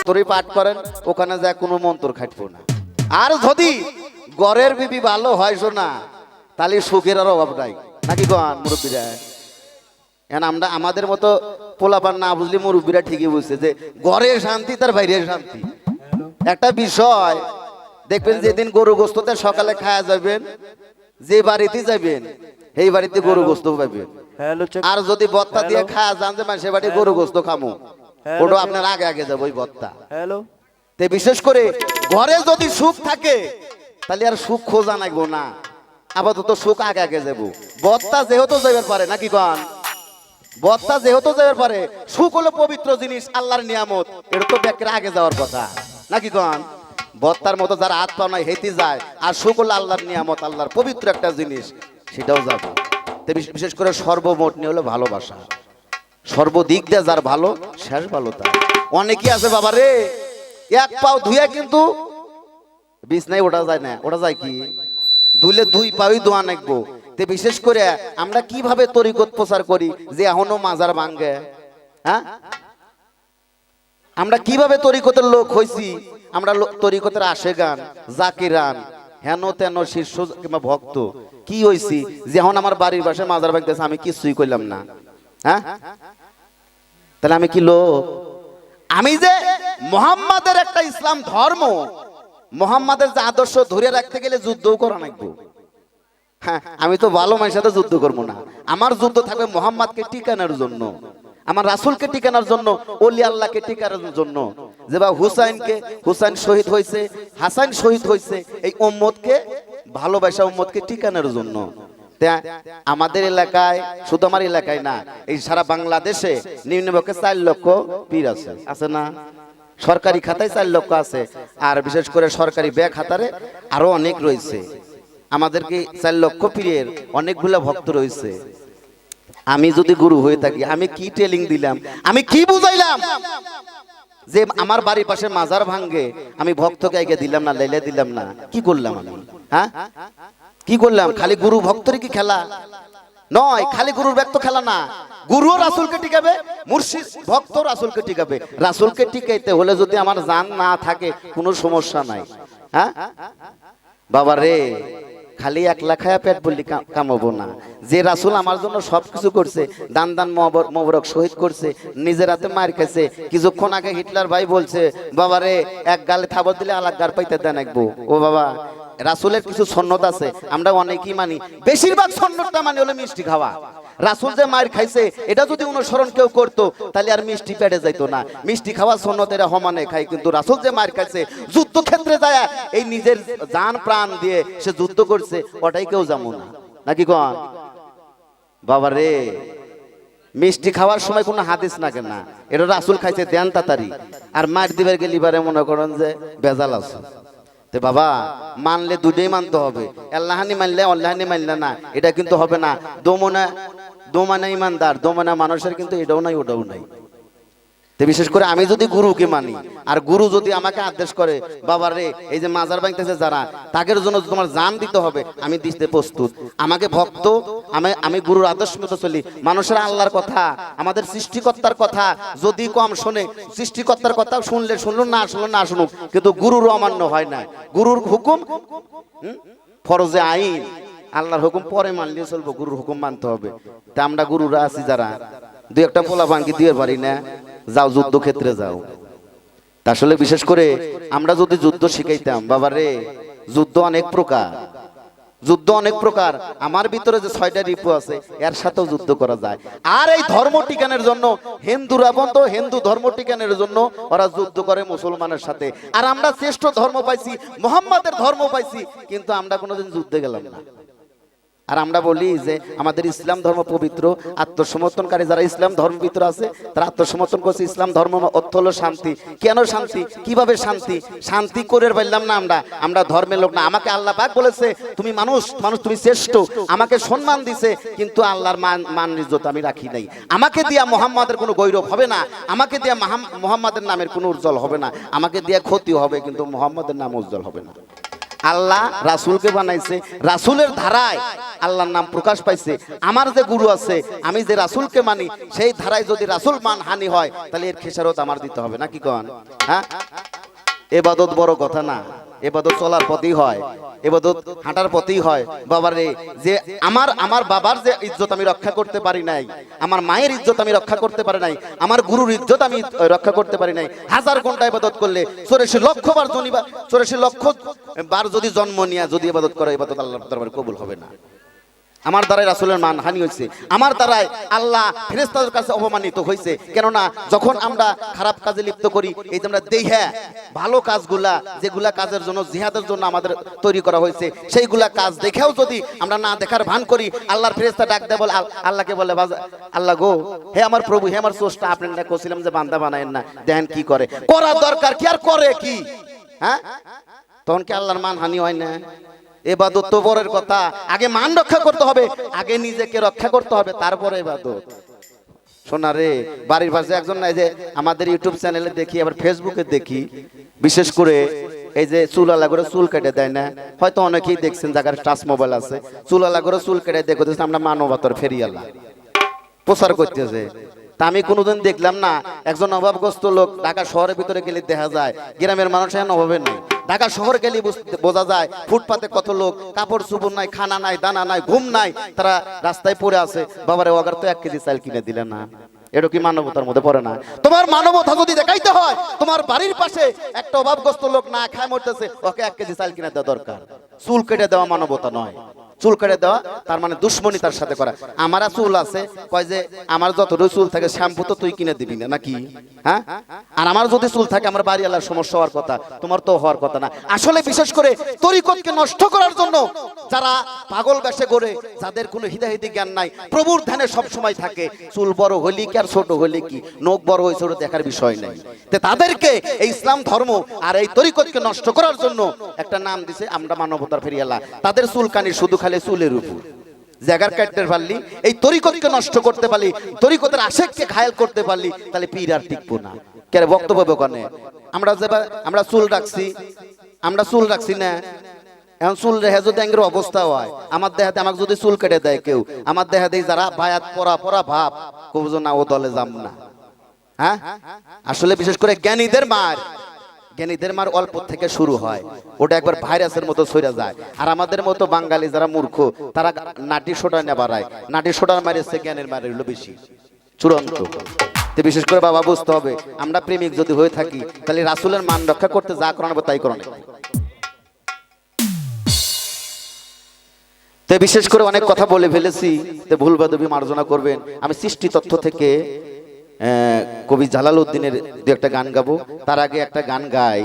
মন্ত্রই পাঠ করেন, ওখানে যা কোনো মন্ত্র খাটবো না। আর যদি ঘরের বিবি ভালো হয় শোনা, তাহলে সুখের আর অভাব নাই, নাকি গান মুরব্বীরা? এখন আমরা আমাদের মতো পোলাপান না বুঝলি মুরব্বীরা ঠিকই বুঝছে যে ঘরে শান্তি তার বাইরে শান্তি। একটা বিষয় দেখবেন, যেদিন গরু গোস্ততে সকালে খাওয়া যাবেন, যে বাড়িতে যাবেন এই বাড়িতে গরু গোস্ত পাবেন। আর যদি বত্তা দিয়ে খাওয়া যান যে সে বাড়ি গরু গোস্ত খামো, ওটা আপনার আগে আগে যাবো ওই বত্তা। তে বিশেষ করে ঘরে যদি সুখ থাকে তাহলে আর সুখ খোঁজা নাইবো না, আপাতত সুখ আগে আগে যাবো। বত্তা যেহেতু যাইবার পারে, নাকি কন? বত্তা যেহেতু যাইবার পারে, সুখ হলো পবিত্র জিনিস, আল্লাহর নিয়ামত, এটা তো ব্যাকের আগে যাওয়ার কথা, নাকি কন? বত্তার মতো যারা হাত পা নাই হেঁটে যায়, আর সুখ হলো আল্লাহর নিয়ামত, আল্লাহর পবিত্র একটা জিনিস, সেটাও যাবে। বিশেষ করে সর্বমোট নিয়ে হলো ভালোবাসা, সর্বদিক দিয়ে যার ভালো শেষ ভালো তার। অনেকে আছে বাবা রে, এক পাও ধুয়ে কিন্তু বিছনায় ওঠা যায় না, ওঠা যায় কি ধুলে দুই পাওই দোয়া নাকবো। তে বিশেষ করে আমরা কিভাবে তরিকত প্রচার করি যে এখনো মাজার ভাঙ্গে? হ্যাঁ, আমরা কিভাবে তরিকতের লোক হইছি? আমরা তরিকতের আশেগান, জাকিরান, হেন তেন শীর্ষ কিংবা ভক্ত কি হইছি যে এখন আমার বাড়ির পাশে মাজার ভাঙতেছে, আমি কিছুই কইলাম না? হ্যাঁ, তাহলে আমি কি লোক? আমি যে মুহাম্মাদের একটা ইসলাম ধর্ম, মুহাম্মাদের যে আদর্শ ধরে রাখতে গেলে যুদ্ধও করা লাগবে। হ্যাঁ, আমি তো ভালো মানুষের সাথে যুদ্ধ করবো না, আমার যুদ্ধ থাকবে মুহাম্মাদকে টিকানোর জন্য, আমার রাসূলকে টিকানোর জন্য, ওলি আল্লাহকে টিকানোর জন্য। যে বা হুসাইন শহীদ হয়েছে, হাসান শহীদ হয়েছে, এই উম্মতকে ভালোবাসা, উম্মতকে টিকানোর জন্য। আমাদের এলাকায়, শুধু আমার এলাকায় না, এই সারা বাংলাদেশে নিম্নপক্ষে 4 লক্ষ পীর আছে, আছে না? সরকারি খাতায় 4 লক্ষ আছে, আর বিশেষ করে সরকারি ব্যয় খাতারে আরো অনেক রয়েছে। আমাদেরকে 4 লক্ষ পীরের অনেকগুলা ভক্ত রয়েছে। আমি যদি গুরু হয়ে থাকি, আমি কি ট্রেনিং দিলাম, আমি কি বুঝাইলাম যে আমার বাড়ির পাশে মাজার ভাঙ্গে আমি ভক্তকে আগে দিলাম না, লাইলে দিলাম না? কি করলাম আমি? হ্যাঁ, কি করলাম? খালি গুরু ভক্তরই কি খেলা নয়, খালি গুরুর ব্যক্ত খেলা না। গুরু রাসূলকে টিকাবে, মুর্শিদ ভক্ত রাসূলকে টিকাবে। রাসূলকে টিকাইতে হলে যদি আমার জান না থাকে কোনো সমস্যা নাই। হ্যাঁ বাবা রে, খালি একলা খায়া পেট বললি কামাবো না। যে রাসূল আমার জন্য সবকিছু করছে, দান দান মোবারক শহীদ করছে, নিজের হাতে মার খাইছে। কিছুক্ষণ আগে হিটলার ভাই বলছে, বাবা রে এক গালে থাবর দিলে আলাক গার পাইতে দেন একবো। ও বাবা, রাসূলের কিছু সুন্নত আছে, আমরা অনেকেই মানি, বেশিরভাগ সুন্নতটা মানে হলো মিষ্টি খাওয়া। রাসূল যে মার খাইছে এটা যদি অনুসরণ কেউ করতো তাহলে আর মিষ্টি পেটে যাইতো না। মিষ্টি খাওয়া সুন্নত এরা সমানে খায়, কিন্তু রাসূল যে মার খাইছে, যুদ্ধক্ষেত্রে যায় এই নিজের জান প্রাণ দিয়ে সে যুদ্ধ করছে, ওটাই কেউ জামু না, নাকি কোন? বাবা রে, মিষ্টি খাওয়ার সময় কোনো হাদিস না কেন, এটা রাসূল খাইছে দেন তাড়াতাড়ি, আর মার দিবার গেলে এবারে মনে করেন যে বেজাল আছে। তে বাবা, মানলে দুটোই মানতে হবে, আল্লাহানি মানলে আল্লাহানি মানলে না, এটা কিন্তু হবে না। দোমানা ইমানদার, দোমানা মানুষের কিন্তু এটাও নাই ওটাও নাই। তো বিশেষ করে আমি যদি গুরুকে মানি, আর গুরু যদি আমাকে আদেশ করে, বাবা রে এই যে মাজার ভাঙতেছে যারা, তাদের জন্য তোমার জান দিতে হবে, আমি দিতে প্রস্তুত। আমাকে ভক্ত, আমি গুরুর আদর্শ মতো চলি। মানুষের আল্লাহর কথা, আমাদের সৃষ্টিকর্তার কথা যদি কম শোনে, সৃষ্টিকর্তার কথা শুনলে শুনলো, না শুনলো না শুনুক, কিন্তু গুরুর অমান্য হয় না। গুরুর হুকুম ফরজে আইন, আল্লাহর হুকুম পরে মানলে চলবো, গুরুর হুকুম মানতে হবে। তা আমরা গুরুরা আছি যারা, দুই একটা পোলা ভাঙ্গি দিয়ে পারি না, যাও যুদ্ধক্ষেত্রে যাও। আসলে বিশেষ করে আমরা যদি যুদ্ধ শিখাইতাম, বাবা রে যুদ্ধ অনেক প্রকার, যুদ্ধ অনেক প্রকার। আমার ভিতরে যে 6টা রিপু আছে, এর সাথেও যুদ্ধ করা যায়। আর এই ধর্ম টিকানোর জন্য হিন্দুরা বন্ধ, হিন্দু ধর্ম টিকানোর জন্য ওরা যুদ্ধ করে মুসলমানের সাথে। আর আমরা শ্রেষ্ঠ ধর্ম পাইছি, মুহাম্মাদের ধর্ম পাইছি, কিন্তু আমরা কোনোদিন যুদ্ধে গেলাম না। আর আমরা বলি যে আমাদের ইসলাম ধর্ম পবিত্র, আত্মসমর্পণকারী যারা ইসলাম ধর্ম ভিতরে আছে তারা আত্মসমর্পণ করছে। ইসলাম ধর্ম অর্থ হলো শান্তি। কেন শান্তি? কিভাবে শান্তি? শান্তি করে পারলাম না আমরা ধর্মের লোক না। আমাকে আল্লাহ পাক বলেছে তুমি মানুষ, তুমি শ্রেষ্ঠ, আমাকে সম্মান দিছে, কিন্তু আল্লাহর মান ইজ্জত আমি রাখি নাই। আমাকে দিয়া মুহাম্মাদের কোনো গৌরব হবে না, আমাকে দিয়া মুহাম্মাদের নামের কোনো উজ্জ্বল হবে না, আমাকে দিয়া ক্ষতি হবে, কিন্তু মুহাম্মাদের নাম উজ্জ্বল হবে না। আল্লাহ রাসূলকে বানাইছে, রাসূলের ধারায় আল্লাহর নাম প্রকাশ পাইছে। আমার যে গুরু আছে, আমি যে রাসূলকে মানি, সেই ধারায় যদি রাসূল মান হানি হয়, তাহলে এর খেসারত আমার দিতে হবে নাকি কোন? হ্যাঁ, ইবাদত বড় কথা না, ইবাদত চলার পথেই হয়, ইবাদত হাঁটার পথেই হয়। বাবারে, যে আমার বাবার যে ইজ্জত আমি রক্ষা করতে পারি নাই, আমার মায়ের ইজ্জত আমি রক্ষা করতে পারি নাই, আমার গুরুর ইজ্জত আমি রক্ষা করতে পারি নাই, 1000 ঘন্টা ইবাদত করলে 84 লক্ষ বার 84 লক্ষ বার যদি জন্ম নিয়ে যদি ইবাদত করে, ইবাদত আল্লাহর দরবারে কবুল হবে না। আমার দ্বারাই রাসূলের মান হানি হয়েছে, আমার দ্বারাই আল্লাহ ফেরেশতাদের কাছে অপমানিত হয়েছে। কেননা যখন আমরা খারাপ কাজে লিপ্ত করি, এই যে আমরা দেখে ভালো কাজগুলা, যেগুলা কাজের জন্য জিহাদের জন্য আমাদের তৈরি করা হয়েছে, সেইগুলা কাজ দেখেও যদি আমরা না দেখার ভান করি, আল্লাহর ফেরেশতা ডাক দেয়, বলে আল্লাহকে বলে, আল্লাহ গো, হে আমার প্রভু, হে আমার স্রষ্টা, আপনি না কইছিলাম যে বান্দা বানায়েন না, দেন কি করে, করার দরকার কি আর করে কি? হ্যাঁ, তখন কি আল্লাহর মান হানি হয় না? ইবাদত তো বড়ের কথা, আগে মান রক্ষা করতে হবে, আগে নিজেকে রক্ষা করতে হবে, তারপরে ইবাদত। শোনা রে, বাড়ির পাশে একজন নাই যে আমাদের ইউটিউব চ্যানেলে দেখি, আবার ফেসবুকে দেখি, বিশেষ করে এই যে চুল আলা করে চুল কেটে দেয় না, হয়তো অনেকেই দেখছেন, যাদের টাচ মোবাইল আছে, চুল আলা করে চুল কেটে দেখতেছে আমরা মানবতার ফেরিয়ালা প্রচার করতেছে। তা আমি কোনোদিন দেখলাম না একজন অভাবগ্রস্ত লোক ঢাকা শহরের ভিতরে গেলে দেখা যায়, গ্রামের মানুষ এখন অভাবে নেই, ঢাকা শহর গেলে বোঝা যায় ফুটপাতে কত লোক, কাপড় চুপড় নাই, খানা নাই, দানা নাই, ঘুম নাই, তারা রাস্তায় পড়ে আছে। বাবারে, ওগার তো 1 কেজি চাল কিনে দিলে না, এটা কি মানবতার মধ্যে পড়ে না? তোমার মানবতা যদি দেখাইতে হয়, তোমার বাড়ির পাশে একটা অভাবগ্রস্ত লোক না খায় মরতেছে, ওকে 1 কেজি চাল কিনে দেওয়া দরকার। চুল কেটে দেওয়া মানবতা নয়, চুল কেটে দেওয়া তার মানে দুশ্মনী তার সাথে করা। আমার চুল আছে, কয় যে আমার যতটুকু চুল থাকে শ্যাম্পু তো তুই কিনে দিবি না নাকি? হ্যাঁ, আর আমার যদি চুল থাকে, আমার বাড়িওয়ালার সমস্যা হওয়ার কথা, তোমার তো হওয়ার কথা না। আসলে বিশেষ করে তরিকতকে নষ্ট করার জন্য যারা পাগল বেশে করে, যাদের কোনো হিদাহিদি জ্ঞান নাই, প্রভুর ধ্যানে সব সময় থাকে, চুল বড় হলি কি আর ছোট হলি কি, নখ বড় হয়েছে ওটা দেখার বিষয় নাই। তাদেরকে এই ইসলাম ধর্ম আর এই তরিকতকে নষ্ট করার জন্য একটা নাম দিছে আমরা মানবতার ফেরিয়ালা। তাদের চুলকানি শুধু খালি চুলের উপর জায়গার কাটতে পারলি, এই তরিকতকে নষ্ট করতে পারলি, তরিকতের আশেককে ঘায়েল করতে পারলি, তাহলে পীর আর টিকবো না। কেন বক্তব্য কানে আমরা চুল রাখছি না, এখন চুল রেখে যদি এর অবস্থা হয়, আমার দেহাতে আমাকে যদি চুল কেটে দেয় কেউ, আমার দেহাতে যারা বায়াত পরা ভাব কবুজ না, ও দলে যাম না। হ্যাঁ, আসলে বিশেষ করে জ্ঞানীদের মার অল্প থেকে শুরু হয়, ওটা একবার ভাইরাসের মতো ছড়িয়ে যায়। আর আমাদের মতো বাঙালি যারা মূর্খ, তারা নাটি সোটা না বাড়ায়, নাটি সোটার মারেছে, জ্ঞানের মারে হলো বেশি চূড়ান্ত। বিশেষ করে বাবা বুঝতে হবে, আমরা প্রেমিক যদি হয়ে থাকি, তাহলে রাসূলের মান রক্ষা করতে যা করানো তাই করানো। তো বিশেষ করে অনেক কথা বলে ফেলেছি, তো ভুল বাদবি মার্জনা করবেন। আমি সৃষ্টি তথ্য থেকে কবি জালালউদ্দিনের দু একটা গান গাবো। তার আগে একটা গান গাই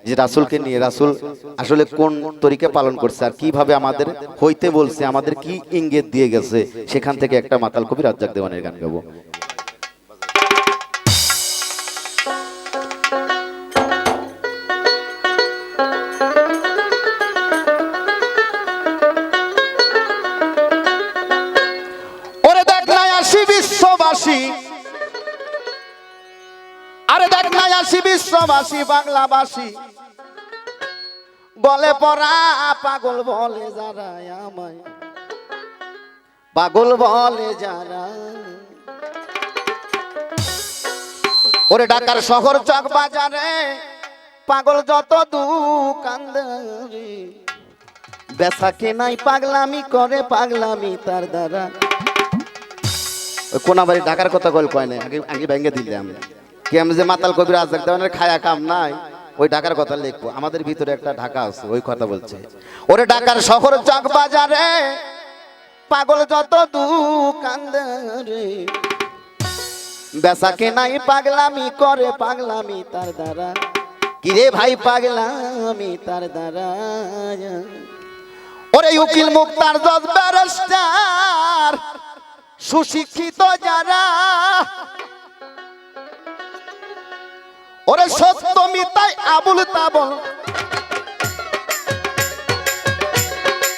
যে রাসূলকে নিয়ে, রাসূল আসলে কোন তরিকা পালন করছে আর কিভাবে আমাদের হইতে বলছে, আমাদের কি ইঙ্গিত দিয়ে গেছে, সেখান থেকে একটা মাতাল কবি রাজ্জাক দেওয়ানের গান গাবো। ওরে দেখ না আসি বিশ্ববাসী, আরে দেখ না আসি বিশ্ববাসী, বাংলাবাসী বলে পরা পাগল বলে যারা, আমায় পাগল বলে যারা। ওরে ঢাকার শহর চক বাজারে পাগল যত দোকানদারি, বেচা কেনাই পাগলামি করে, পাগলামি তার দ্বারা। ওই কোনাবাড়ি ঢাকার কথা গল্প হয় না, আগে ভেঙে দিলাম কি আমি যে মাতাল কবির রাজ্জাক দেওয়ানের খায়া কাম নাই, ওই ঢাকার কথা লিখবো। আমাদের ভিতরে একটা ঢাকা আছে, ওই কথা বলছে। ওরে ঢাকার শহর চক বাজারে পাগল যত দোকানদারে, বেচা কেনাই পাগলামি করে, পাগলামি তার দ্বারা। কিরে ভাই পাগলামি তার দ্বারা। ওরে উকিল মুক্তার জজ ব্যারিস্টার সুশিক্ষিত যারা, ওরে সত্য মিথ্যায় আবুল তাবল,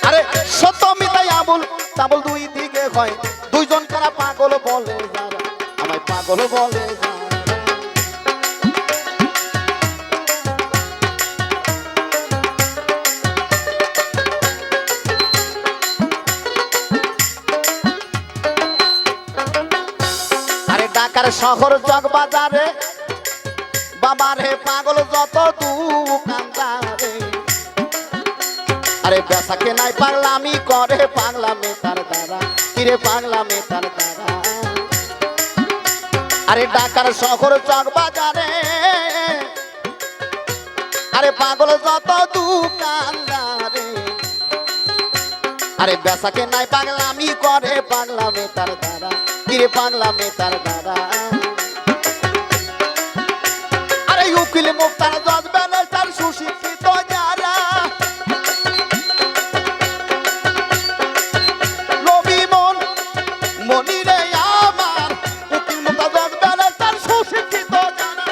আরে সত্য মিথ্যায় আবুল তাবল দুই দিকে হয়, দুইজন কারা পাগল বলে যারা, আমায় পাগল বলে যারা। ঢাকার শহর চক বাজারে বাবারে পাগল যত দোকানদারে আরে বেচা কেনাই পাগলামি করে পাগলামে তার দ্বারা কিরে পাগলামে তার দ্বারা আরে ঢাকার শহর চক বাজারে আরে পাগল যত দোকানদারে আরে বেচা কেনাই পাগলামি করে পাগলামে তার দ্বারা কিরে পাগলামে তার দ্বারা আরে উকিল মুক্তার জজ ব্যারিস্টার সুশিক্ষিত যারা নবী মন মনিরে আমার উকিল মুক্তার জজ ব্যারিস্টার সুশিক্ষিত যারা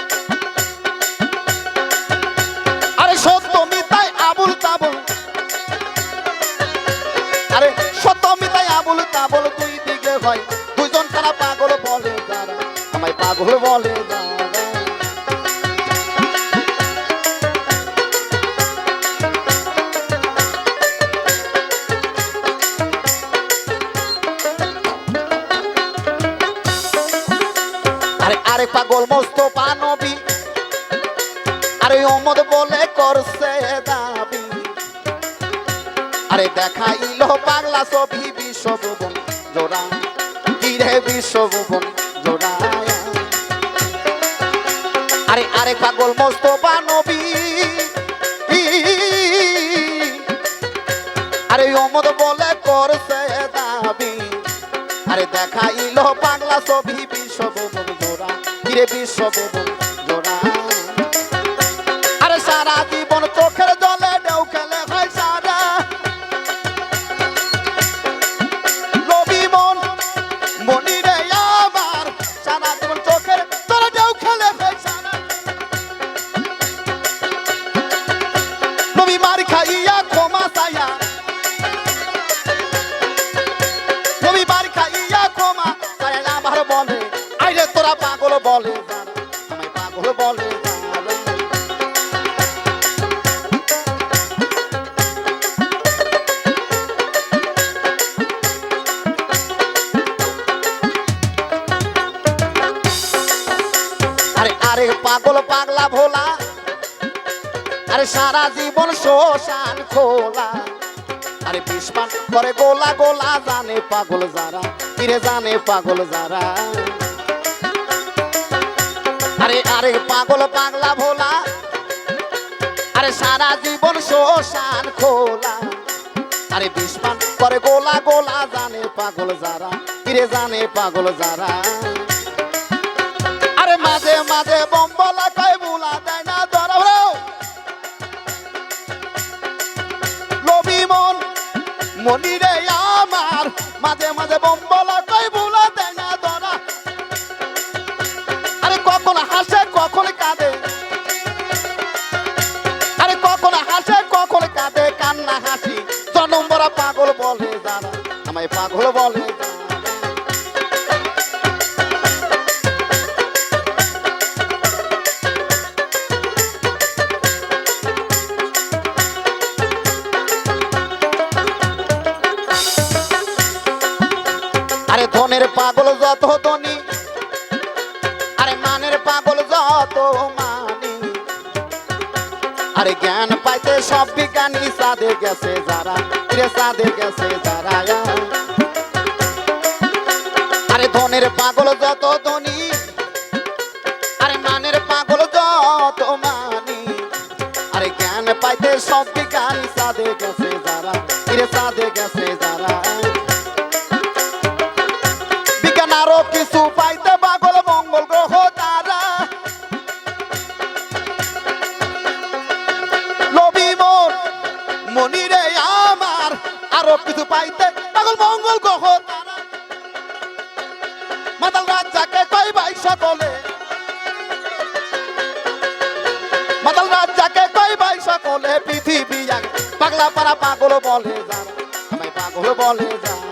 আরে সত্য মিথ্যায় আবুল তাবুল আরে সত্য মিথ্যায় আবুল তাবুল দুই দিকে হয় দুইজন তারা পাগল বলে যারা আমায় পাগল বলে যারা আরে পাগল মোস্তফা নবী আরে ওমদ বলে করছে দাবি আরে দেখাইল পাগলা ছবি বিশ্বভুবন জোড়া কিরে বিশ্বভুবন জোড়া আরে পাগল মোস্তফা নবী আরে ওমদ বলে করছে দাবি আরে দেখাইল পাগলা ছবি বিশ্বভুবন জোড়া কিরে বিশ্বভুবন জোড়া আরে সারা জীবন চোখের জলে ঢেউ খেলে হয় সারা নবী মন মনিরে আমার সারা জীবন চোখের জলে ঢেউ খেলে হয় সারা নবী মার খাইয়া ক্ষমা চাইয়া নবী মার খাইয়া ক্ষমা চাইয়া আমার বলে আইরে তোরা পাগল বলে যারা আমায় পাগল বলে যারা আরে পাগল পাগলা ভোলা আরে সারা জীবন শ্মশান খোলা আরে বিস্মান করে গোলা গোলা জানে পাগল যারা কিরে জানে পাগল যারা আরে পাগল পাগলা ভোলা আরে সারা জীবন শ্মশান খোলা আরে বিস্মান করে গোলা গোলা জানে পাগল যারা কিরে জানে পাগল যারা আরে মাঝে মাঝে বম্বলা কয় বুলা দেয় না ধরা নবী মন মনিরে আমার মাঝে মাঝে বম্বলা কয় বুলা দেয় না ধরা আরে কখন হাসে কখন কাঁদে আরে কখন হাসে কখন কাঁদে কান্না হাসি জনম্বরা পাগল বলে যারা আমায় পাগল বলে আরে ধনের পাগল যত ধনী আরে মানের পাগল যত মানি আরে জ্ঞান পাইতে সব বিজ্ঞানী সাধে গেছে যারা রে সাধে গেছে যারা আরে ধনের পাগল যত ধনী আরে মানের পাগল যত মানি আরে জ্ঞান পাইতে সব বিজ্ঞানী সাধে গেছে যারা রে সাধে গেছে যারা আরো কিছু পাইতে পাগল মঙ্গল গ্রহ তারা নবী মন মনিরে আমার আরো কিছু পাইতে পাগল মঙ্গল গ্রহ তারা মাতাল রাজাকে কই ভাই সকলে মাতাল রাজাকে কই ভাই সকলে পৃথিবী পাগলা পারা পাগল বলে যারা আমায় পাগল বলে যারা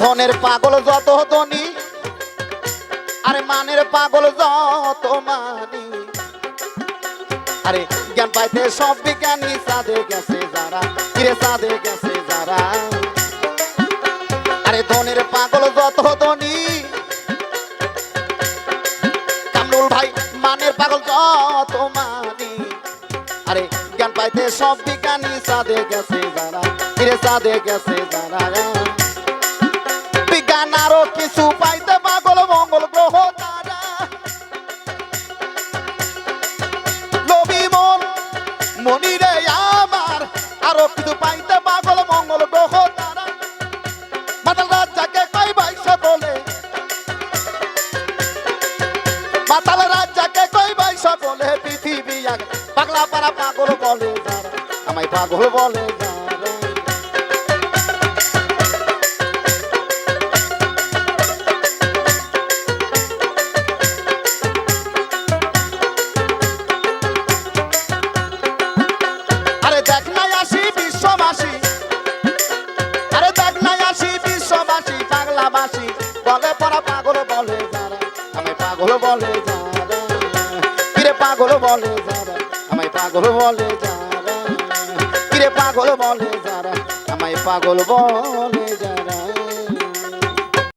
ধনের পাগল যত ধনী আরে মানের পাগল যত মানি আরে জ্ঞান পাইতে সব বিজ্ঞানী সাদে গেছে যারা কিরে সাদে গেছে যারা আরে ধনের পাগল যত ধনী কামরুল ভাই মানের পাগল যত মানি আরে জ্ঞান পাইতে সব বিজ্ঞানী সাদে গেছে যারা কিরে সাদে গেছে যারা বিজ্ঞান আরো কিছু পাইতে পাগল মঙ্গল গ্রহ তারা লবি মন মনিরে আমার আরো কিছু পাইতে পাগল মঙ্গল গ্রহ তারা মাতাল রাজাকে কই বাইশা বলে মাতাল রাজাকে কই বাইশা বলে পৃথিবী আগে পাগলা পারা পাগল বলে যারা আমায় পাগল বলে যারা আরে দেখ নাই আসি বিশ্ববাসী আরে দেখ নাই আসি বিশ্ববাসী পাগলাবাসী বলে পরা পাগল বলে যারা আমায় পাগল বলে যারা কিরে পাগল বলে যারা আমায় পাগল বলে যারা কিরে পাগল বলে যারা আমায় পাগল বলে যারা